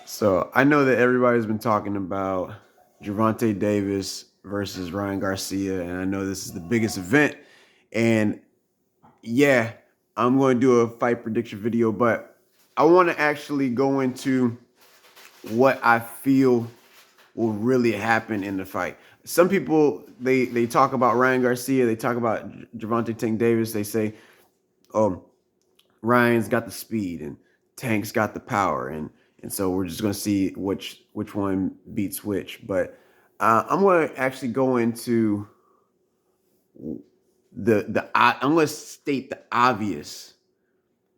So I know that everybody's been talking about Gervonta Davis versus Ryan Garcia, and I know this is the biggest event. And yeah, I'm going to do a fight prediction video, but I want to actually go into what I feel will really happen in the fight. Some people they talk about Ryan Garcia, they talk about Gervonta Tank Davis. They say, "Oh, Ryan's got the speed and Tank's got the power, and so we're just gonna see which one beats which." But I'm gonna actually go into I'm gonna state the obvious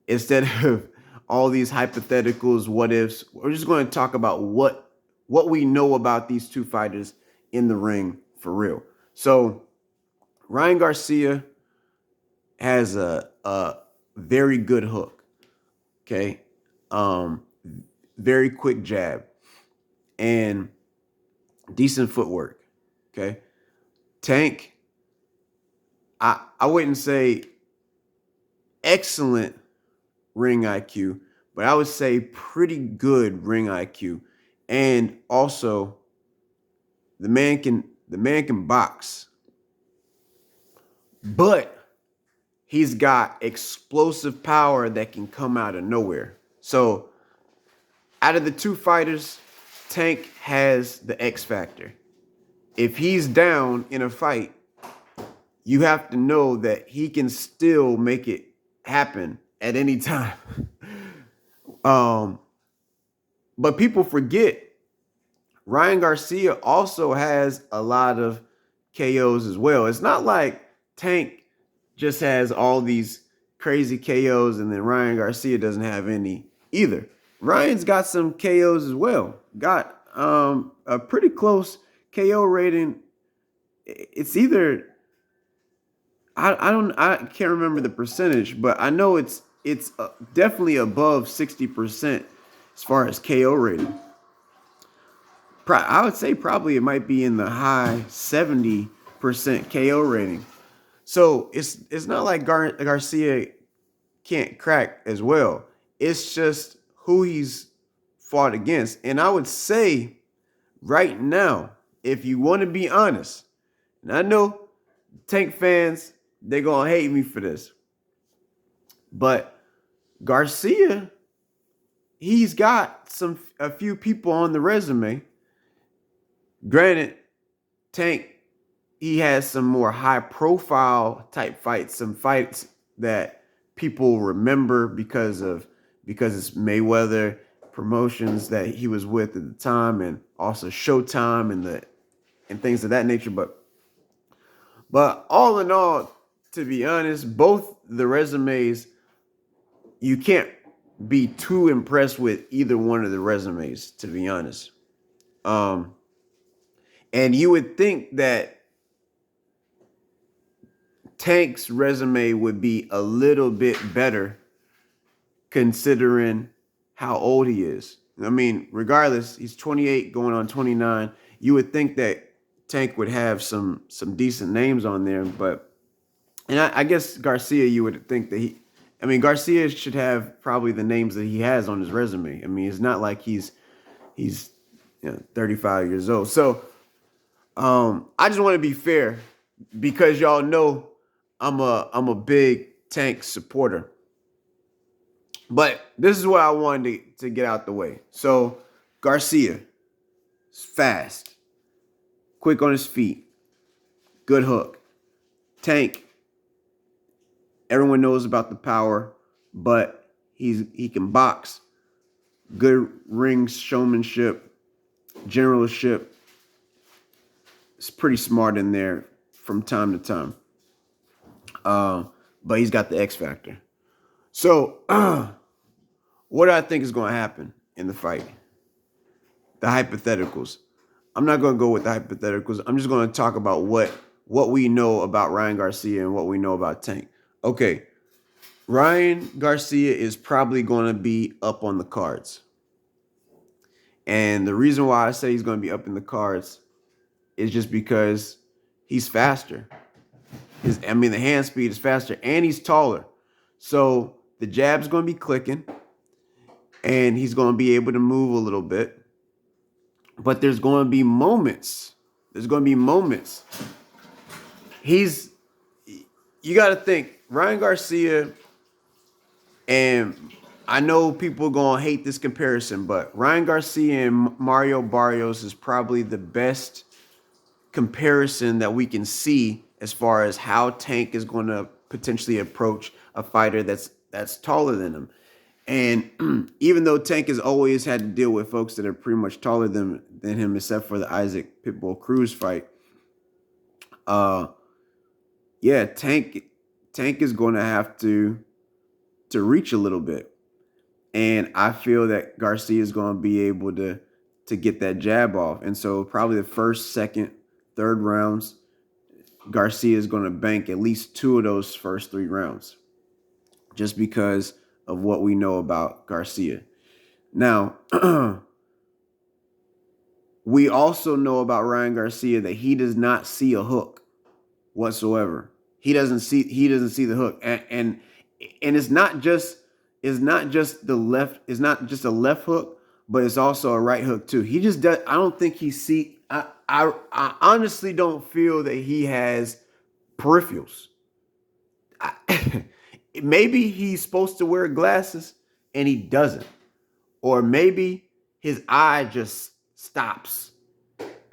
instead of all these hypotheticals, what ifs. We're just going to talk about what we know about these two fighters in the ring for real. So Ryan Garcia has a very good hook. Okay. Um, very quick jab and decent footwork. Okay. Tank, I wouldn't say excellent ring IQ, but I would say pretty good ring IQ. And also the man can box, but he's got explosive power that can come out of nowhere. So out of the two fighters, Tank has the X factor. If he's down in a fight, you have to know that he can still make it happen at any time. um, but people forget Ryan Garcia also has a lot of KOs as well. It's not like Tank just has all these crazy KOs and then Ryan Garcia doesn't have any either. Ryan's got some KOs as well. Got a pretty close KO rating. It's either I can't remember the percentage, but I know it's definitely above 60% as far as KO rating. I would say probably it might be in the high 70% KO rating. So it's not like Garcia can't crack as well. It's just who he's fought against. And I would say right now, if you want to be honest, and I know Tank fans, they're going to hate me for this, but Garcia, he's got a few people on the resume. Granted, Tank, he has some more high profile type fights, some fights that people remember because it's Mayweather promotions that he was with at the time, and also Showtime and things of that nature. But all in all, to be honest, both the resumes, you can't be too impressed with either one of the resumes, to be honest. And you would think that Tank's resume would be a little bit better considering how old he is. I mean, regardless, he's 28 going on 29. You would think that Tank would have some decent names on there, but I guess Garcia, you would think that Garcia should have probably the names that he has on his resume. I mean, it's not like he's 35 years old. So I just want to be fair because y'all know I'm a big Tank supporter. But this is what I wanted to get out the way. So Garcia is fast, quick on his feet, good hook. Tank, everyone knows about the power, but he can box, good ring showmanship, generalship. It's pretty smart in there from time to time. But he's got the X factor. So what do I think is going to happen in the fight? The hypotheticals. I'm not going to go with the hypotheticals. I'm just going to talk about what we know about Ryan Garcia and what we know about Tank. Okay, Ryan Garcia is probably going to be up on the cards. And the reason why I say he's going to be up in the cards is just because he's faster. The hand speed is faster and he's taller. So the jab's going to be clicking. and he's going to be able to move a little bit. But there's going to be moments. There's going to be moments. You got to think, Ryan Garcia, and I know people are going to hate this comparison, but Ryan Garcia and Mario Barrios is probably the best comparison that we can see as far as how Tank is going to potentially approach a fighter that's taller than him. And even though Tank has always had to deal with folks that are pretty much taller than him, except for the Isaac Pitbull Cruz fight, yeah, Tank is going to have to reach a little bit, and I feel that Garcia is going to be able to get that jab off, and so probably the first, second, third rounds, Garcia is going to bank at least 2 of those first 3 rounds, just because of what we know about Garcia. Now, we also know about Ryan Garcia that he does not see a hook whatsoever. He doesn't see the hook, and it's not just the left. It's not just a left hook, but it's also a right hook too. He just does. I don't think he see. I honestly don't feel that he has peripherals. Maybe he's supposed to wear glasses and he doesn't, or maybe his eye just stops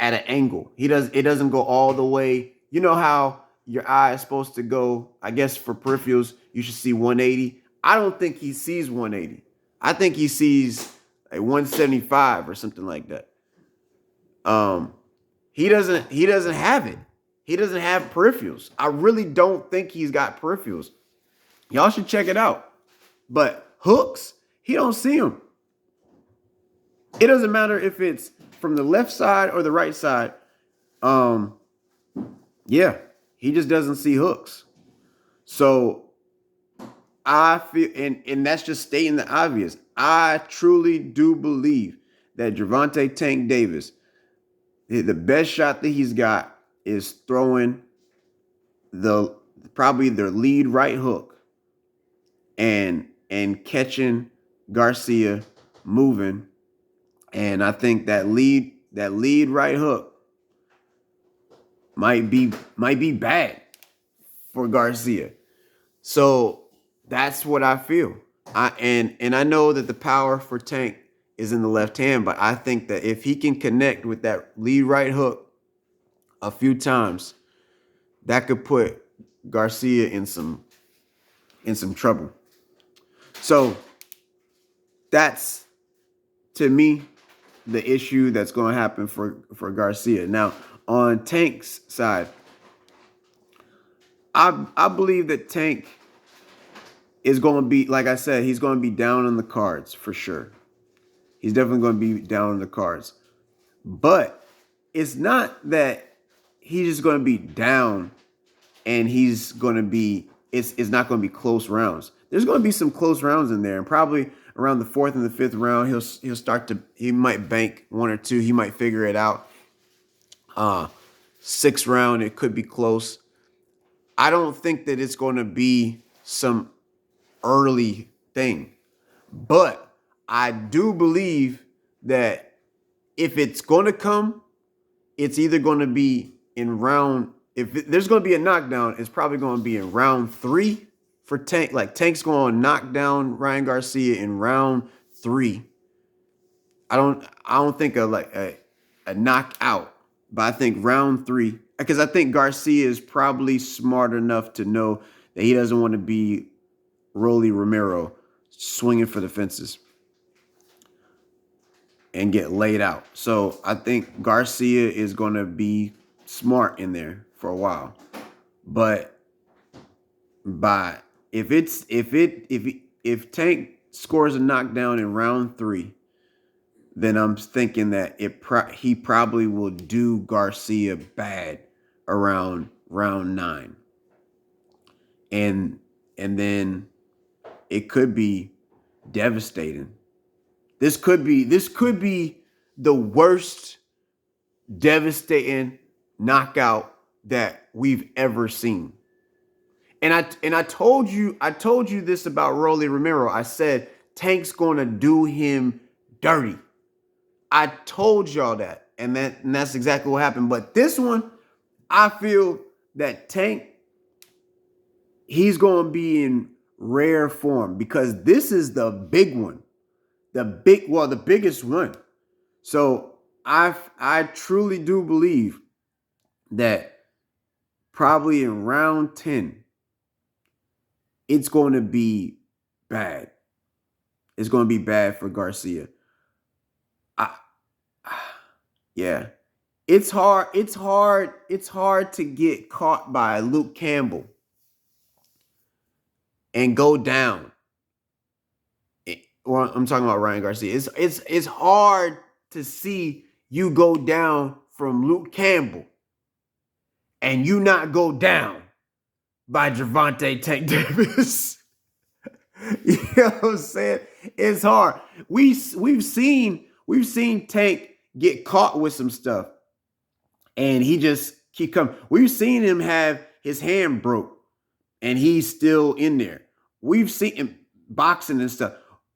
at an angle. It doesn't go all the way. You know how your eye is supposed to go, I guess for peripherals, you should see 180. I don't think he sees 180. I think he sees like 175 or something like that. He doesn't have it. He doesn't have peripherals. I really don't think he's got peripherals. Y'all should check it out. But hooks, he don't see them. It doesn't matter if it's from the left side or the right side. Yeah, he just doesn't see hooks. So I feel, and that's just stating the obvious. I truly do believe that Gervonta Tank Davis, the best shot that he's got is throwing probably their lead right hook and catching Garcia moving. And I think that lead right hook might be bad for Garcia. So that's what I feel. And I know that the power for Tank is in the left hand, but I think that if he can connect with that lead right hook a few times, that could put Garcia in some trouble. So that's, to me, the issue that's going to happen for Garcia. Now, on Tank's side, I believe that Tank is going to be, like I said, he's going to be down on the cards for sure. He's definitely going to be down on the cards. But it's not that he's just going to be down and he's going to be, it's not going to be close rounds. There's going to be some close rounds in there, and probably around the 4th and the 5th round, he might bank 1 or 2. He might figure it out. 6th round, it could be close. I don't think that it's going to be some early thing, but I do believe that if it's going to come, it's either going to be in round. If there's going to be a knockdown, it's probably going to be in round 3 for Tank. Like Tank's going to knock down Ryan Garcia in round 3. I don't think a knockout, but I think round 3, because I think Garcia is probably smart enough to know that he doesn't want to be Rolly Romero swinging for the fences and get laid out. So I think Garcia is going to be smart in there for a while. But if Tank scores a knockdown in round 3, then I'm thinking that he probably will do Garcia bad around round 9. And then it could be devastating. This could be the worst devastating knockout that we've ever seen. And I told you this about Rolly Romero. I said Tank's gonna do him dirty. I told y'all that, and that's exactly what happened. But this one, I feel that Tank, he's gonna be in rare form because this is the big one, the biggest one. So I truly do believe that probably in round 10, it's going to be bad. It's going to be bad for Garcia. I, yeah. It's hard. It's hard. It's hard to get caught by Luke Campbell and go down. Well, I'm talking about Ryan Garcia. It's hard to see you go down from Luke Campbell and you not go down by Gervonta Tank Davis. You know what I'm saying? It's hard. We've seen Tank get caught with some stuff, and he just keep coming. We've seen him have his hand broke, and he's still in there. We've seen him boxing and stuff.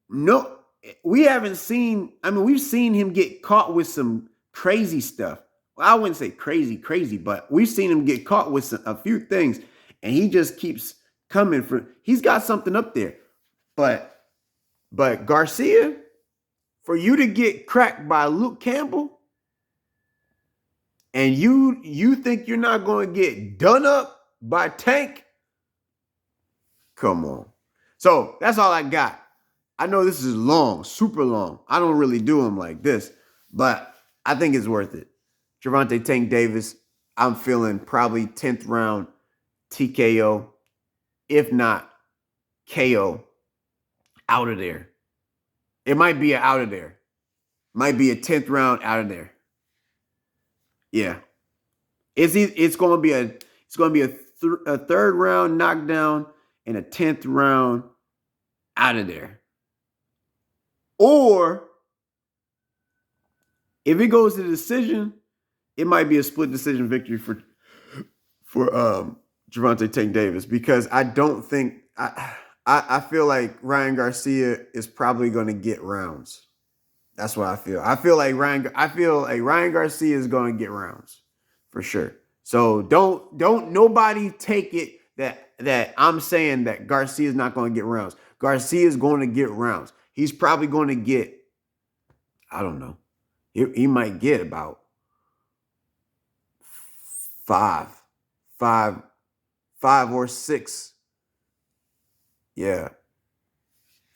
No, we haven't seen. I mean, we've seen him get caught with some crazy stuff. Well, I wouldn't say crazy, but we've seen him get caught with a few things, and he just keeps coming for. He's got something up there. But Garcia, for you to get cracked by Luke Campbell, and you think you're not going to get done up by Tank? Come on. So that's all I got. I know this is long, super long. I don't really do them like this, but I think it's worth it. Gervonta Tank Davis, I'm feeling probably 10th round TKO, if not KO. Out of there. It might be out of there. Might be a 10th round out of there. Yeah. It's going to be a third round knockdown and a 10th round out of there. Or if it goes to decision, it might be a split decision victory for Gervonta Tank Davis, because I don't think I feel like Ryan Garcia is probably going to get rounds. That's what I feel. I feel like Ryan Garcia is going to get rounds for sure. So don't nobody take it that I'm saying that Garcia is not going to get rounds. Garcia is going to get rounds. He's probably going to get, I don't know. He might get about five or six. Yeah.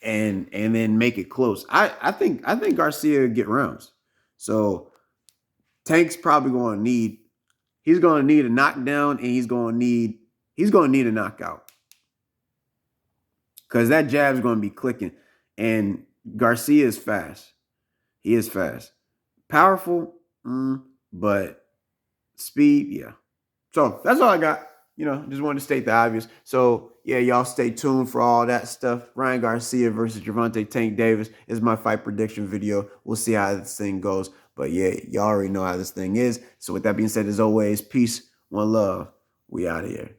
And then make it close. I think Garcia will get rounds. So Tank's probably going to need a knockdown, and he's going to need a knockout. Because that jab's going to be clicking. And Garcia is fast. He is fast. Powerful, but speed, yeah. So that's all I got. Just wanted to state the obvious. So, yeah, y'all stay tuned for all that stuff. Ryan Garcia versus Gervonta Tank Davis is my fight prediction video. We'll see how this thing goes. But, yeah, y'all already know how this thing is. So, with that being said, as always, peace, one love. We out of here.